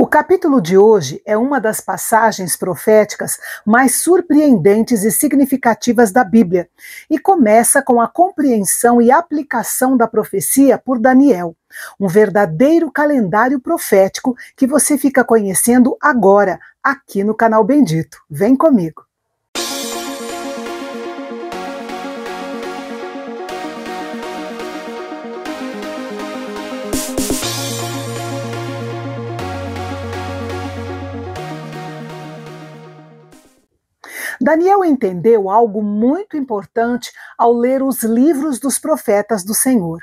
O capítulo de hoje é uma das passagens proféticas mais surpreendentes e significativas da Bíblia e começa com a compreensão e aplicação da profecia por Daniel, um verdadeiro calendário profético que você fica conhecendo agora, aqui no canal Bendito. Vem comigo! Daniel entendeu algo muito importante ao ler os livros dos profetas do Senhor.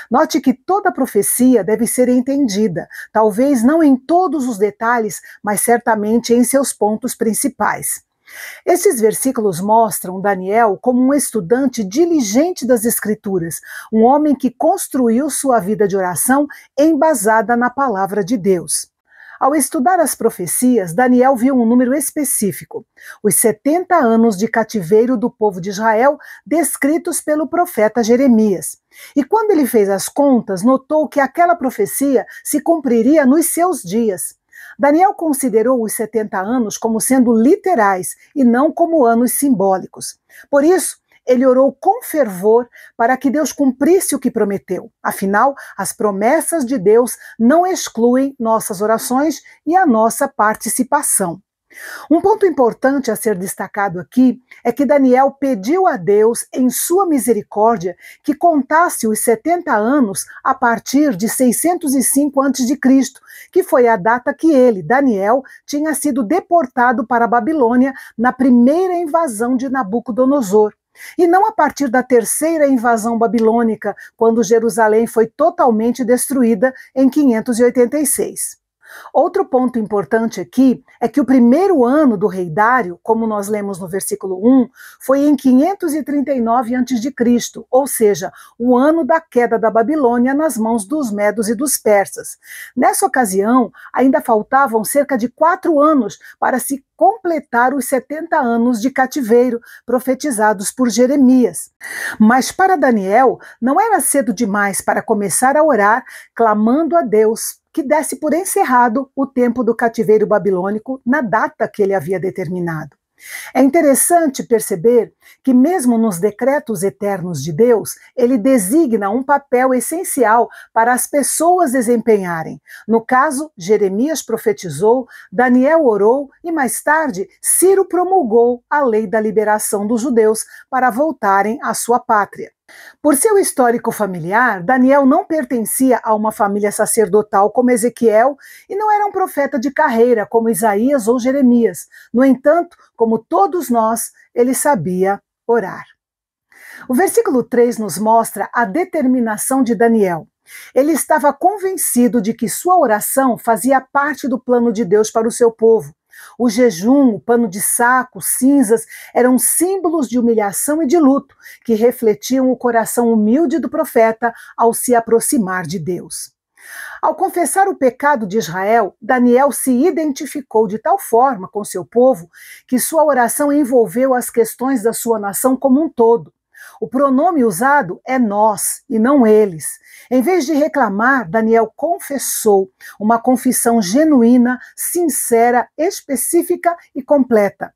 Note que toda profecia deve ser entendida, talvez não em todos os detalhes, mas certamente em seus pontos principais. Esses versículos mostram Daniel como um estudante diligente das Escrituras, um homem que construiu sua vida de oração embasada na palavra de Deus. Ao estudar as profecias, Daniel viu um número específico, os 70 anos de cativeiro do povo de Israel, descritos pelo profeta Jeremias. E quando ele fez as contas, notou que aquela profecia se cumpriria nos seus dias. Daniel considerou os 70 anos como sendo literais e não como anos simbólicos. Por isso, ele orou com fervor para que Deus cumprisse o que prometeu. Afinal, as promessas de Deus não excluem nossas orações e a nossa participação. Um ponto importante a ser destacado aqui é que Daniel pediu a Deus, em sua misericórdia, que contasse os 70 anos a partir de 605 a.C., que foi a data que ele, Daniel, tinha sido deportado para a Babilônia na primeira invasão de Nabucodonosor. E não a partir da terceira invasão babilônica, quando Jerusalém foi totalmente destruída em 586. Outro ponto importante aqui é que o primeiro ano do rei Dário, como nós lemos no versículo 1, foi em 539 a.C., ou seja, o ano da queda da Babilônia nas mãos dos medos e dos persas. Nessa ocasião, ainda faltavam cerca de 4 anos para se completar os 70 anos de cativeiro profetizados por Jeremias. Mas para Daniel, não era cedo demais para começar a orar, clamando a Deus que desse por encerrado o tempo do cativeiro babilônico na data que ele havia determinado. É interessante perceber que, mesmo nos decretos eternos de Deus, ele designa um papel essencial para as pessoas desempenharem. No caso, Jeremias profetizou, Daniel orou e, mais tarde, Ciro promulgou a lei da liberação dos judeus para voltarem à sua pátria. Por seu histórico familiar, Daniel não pertencia a uma família sacerdotal como Ezequiel e não era um profeta de carreira como Isaías ou Jeremias. No entanto, como todos nós, ele sabia orar. O versículo 3 nos mostra a determinação de Daniel. Ele estava convencido de que sua oração fazia parte do plano de Deus para o seu povo. O jejum, o pano de saco, cinzas, eram símbolos de humilhação e de luto, que refletiam o coração humilde do profeta ao se aproximar de Deus. Ao confessar o pecado de Israel, Daniel se identificou de tal forma com seu povo que sua oração envolveu as questões da sua nação como um todo. O pronome usado é nós e não eles. Em vez de reclamar, Daniel confessou uma confissão genuína, sincera, específica e completa.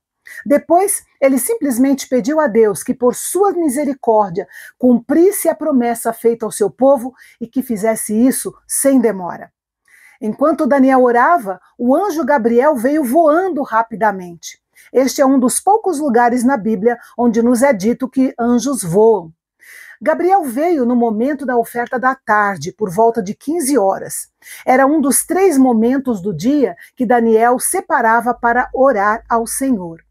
Depois, ele simplesmente pediu a Deus que, por sua misericórdia, cumprisse a promessa feita ao seu povo e que fizesse isso sem demora. Enquanto Daniel orava, o anjo Gabriel veio voando rapidamente. Este é um dos poucos lugares na Bíblia onde nos é dito que anjos voam. Gabriel veio no momento da oferta da tarde, por volta de 15 horas. Era um dos 3 momentos do dia que Daniel separava para orar ao Senhor.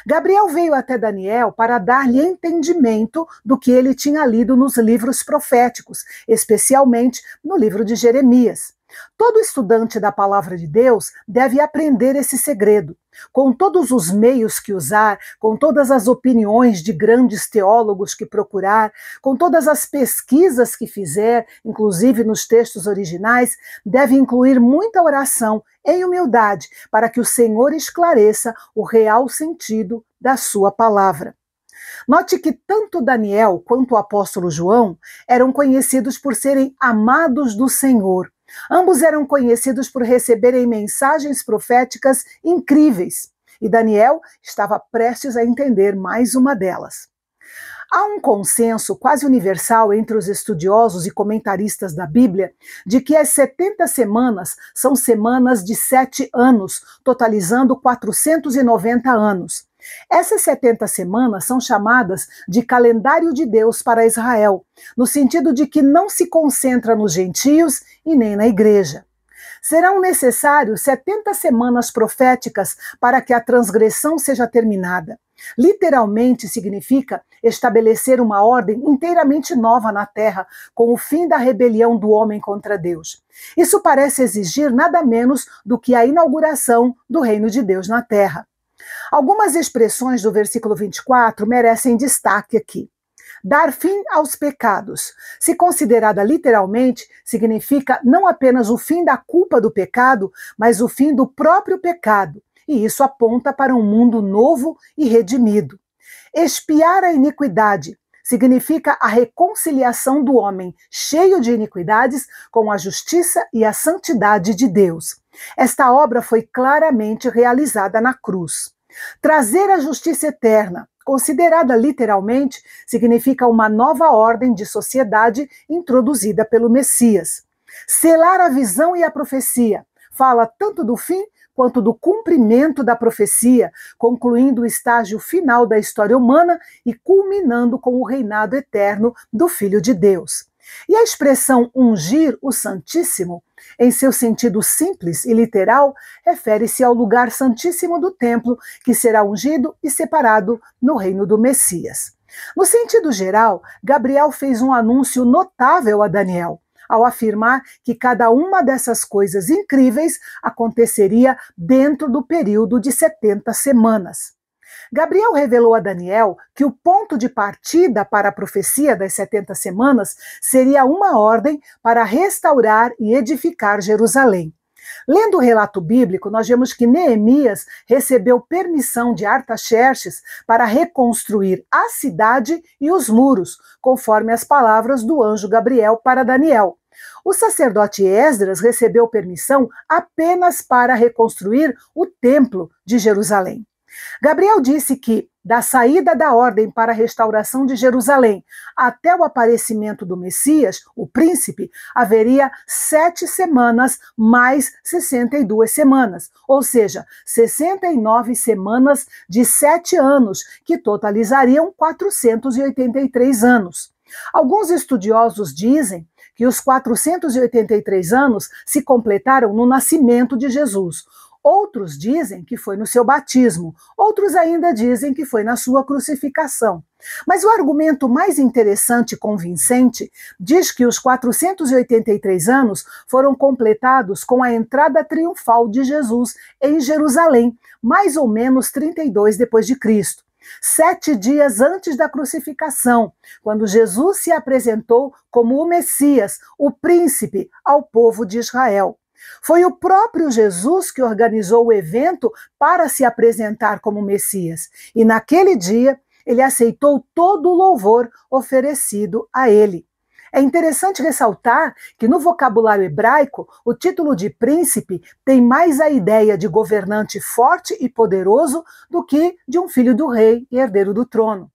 Gabriel veio até Daniel para dar-lhe entendimento do que ele tinha lido nos livros proféticos, especialmente no livro de Jeremias. Todo estudante da palavra de Deus deve aprender esse segredo. Com todos os meios que usar, com todas as opiniões de grandes teólogos que procurar, com todas as pesquisas que fizer, inclusive nos textos originais, deve incluir muita oração em humildade para que o Senhor esclareça o real sentido da sua palavra. Note que tanto Daniel quanto o apóstolo João eram conhecidos por serem amados do Senhor. Ambos eram conhecidos por receberem mensagens proféticas incríveis, e Daniel estava prestes a entender mais uma delas. Há um consenso quase universal entre os estudiosos e comentaristas da Bíblia de que as 70 semanas são semanas de 7 anos, totalizando 490 anos. Essas 70 semanas são chamadas de calendário de Deus para Israel, no sentido de que não se concentra nos gentios e nem na igreja. Serão necessários 70 semanas proféticas para que a transgressão seja terminada. Literalmente significa estabelecer uma ordem inteiramente nova na terra, com o fim da rebelião do homem contra Deus. Isso parece exigir nada menos do que a inauguração do reino de Deus na terra. Algumas expressões do versículo 24 merecem destaque aqui. Dar fim aos pecados. Se considerada literalmente, significa não apenas o fim da culpa do pecado, mas o fim do próprio pecado. E isso aponta para um mundo novo e redimido. Expiar a iniquidade significa a reconciliação do homem cheio de iniquidades com a justiça e a santidade de Deus. Esta obra foi claramente realizada na cruz. Trazer a justiça eterna, considerada literalmente, significa uma nova ordem de sociedade introduzida pelo Messias. Selar a visão e a profecia fala tanto do fim quanto do cumprimento da profecia, concluindo o estágio final da história humana e culminando com o reinado eterno do Filho de Deus. E a expressão ungir o Santíssimo, em seu sentido simples e literal, refere-se ao lugar santíssimo do templo, que será ungido e separado no reino do Messias. No sentido geral, Gabriel fez um anúncio notável a Daniel, ao afirmar que cada uma dessas coisas incríveis aconteceria dentro do período de 70 semanas. Gabriel revelou a Daniel que o ponto de partida para a profecia das 70 semanas seria uma ordem para restaurar e edificar Jerusalém. Lendo o relato bíblico, nós vemos que Neemias recebeu permissão de Artaxerxes para reconstruir a cidade e os muros, conforme as palavras do anjo Gabriel para Daniel. O sacerdote Esdras recebeu permissão apenas para reconstruir o templo de Jerusalém. Gabriel disse que, da saída da ordem para a restauração de Jerusalém até o aparecimento do Messias, o príncipe, haveria 7 semanas mais 62 semanas, ou seja, 69 semanas de 7 anos, que totalizariam 483 anos. Alguns estudiosos dizem que os 483 anos se completaram no nascimento de Jesus. Outros dizem que foi no seu batismo, outros ainda dizem que foi na sua crucificação. Mas o argumento mais interessante e convincente diz que os 483 anos foram completados com a entrada triunfal de Jesus em Jerusalém, mais ou menos 32 depois de Cristo. 7 dias antes da crucificação, quando Jesus se apresentou como o Messias, o príncipe, ao povo de Israel. Foi o próprio Jesus que organizou o evento para se apresentar como Messias. E naquele dia, ele aceitou todo o louvor oferecido a ele. É interessante ressaltar que no vocabulário hebraico, o título de príncipe tem mais a ideia de governante forte e poderoso do que de um filho do rei e herdeiro do trono.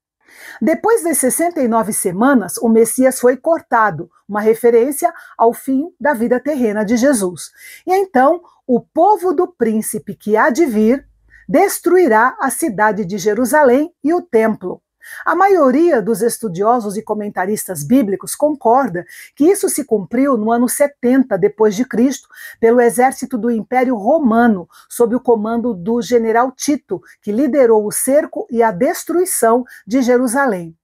Depois das 69 semanas, o Messias foi cortado, uma referência ao fim da vida terrena de Jesus. E então, o povo do príncipe que há de vir destruirá a cidade de Jerusalém e o templo. A maioria dos estudiosos e comentaristas bíblicos concorda que isso se cumpriu no ano 70 depois de Cristo, pelo exército do Império Romano, sob o comando do general Tito, que liderou o cerco e a destruição de Jerusalém.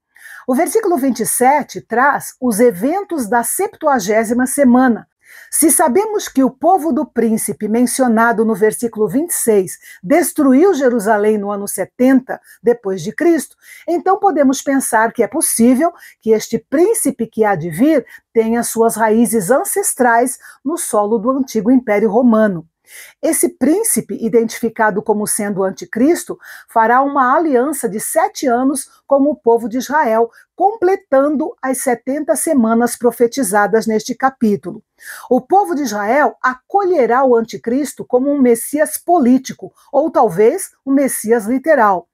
O versículo 27 traz os eventos da 70ª semana. Se sabemos que o povo do príncipe, mencionado no versículo 26, destruiu Jerusalém no ano 70 depois de Cristo, então podemos pensar que é possível que este príncipe que há de vir tenha suas raízes ancestrais no solo do antigo Império Romano. Esse príncipe, identificado como sendo o anticristo, fará uma aliança de 7 anos com o povo de Israel, completando as 70 semanas profetizadas neste capítulo. O povo de Israel acolherá o anticristo como um Messias político, ou talvez um Messias literal.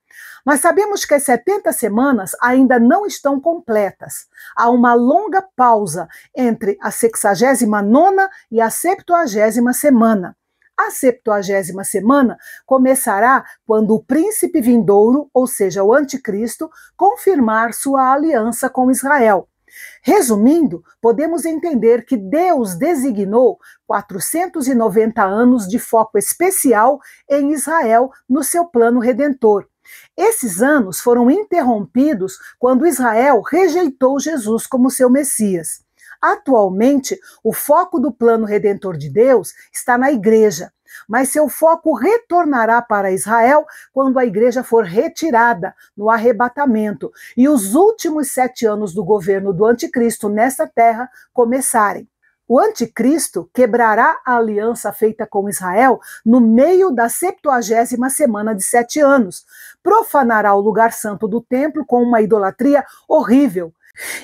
Nós sabemos que as 70 semanas ainda não estão completas. Há uma longa pausa entre a 69ª e a 70ª semana. A 70ª semana começará quando o príncipe vindouro, ou seja, o anticristo, confirmar sua aliança com Israel. Resumindo, podemos entender que Deus designou 490 anos de foco especial em Israel no seu plano redentor. Esses anos foram interrompidos quando Israel rejeitou Jesus como seu Messias. Atualmente, o foco do plano redentor de Deus está na igreja, mas seu foco retornará para Israel quando a igreja for retirada no arrebatamento e os últimos 7 anos do governo do anticristo nesta terra começarem. O anticristo quebrará a aliança feita com Israel no meio da 70ª semana de 7 anos, profanará o lugar santo do templo com uma idolatria horrível.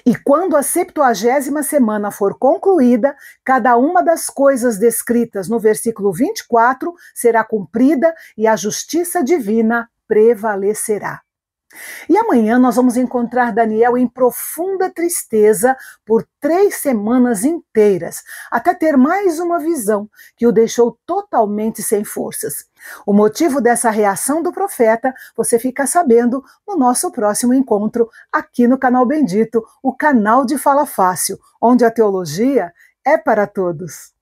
E quando a 70ª semana for concluída, cada uma das coisas descritas no versículo 24 será cumprida e a justiça divina prevalecerá. E amanhã nós vamos encontrar Daniel em profunda tristeza por 3 semanas inteiras, até ter mais uma visão que o deixou totalmente sem forças. O motivo dessa reação do profeta você fica sabendo no nosso próximo encontro aqui no Canal Bendito, o canal de Fala Fácil, onde a teologia é para todos.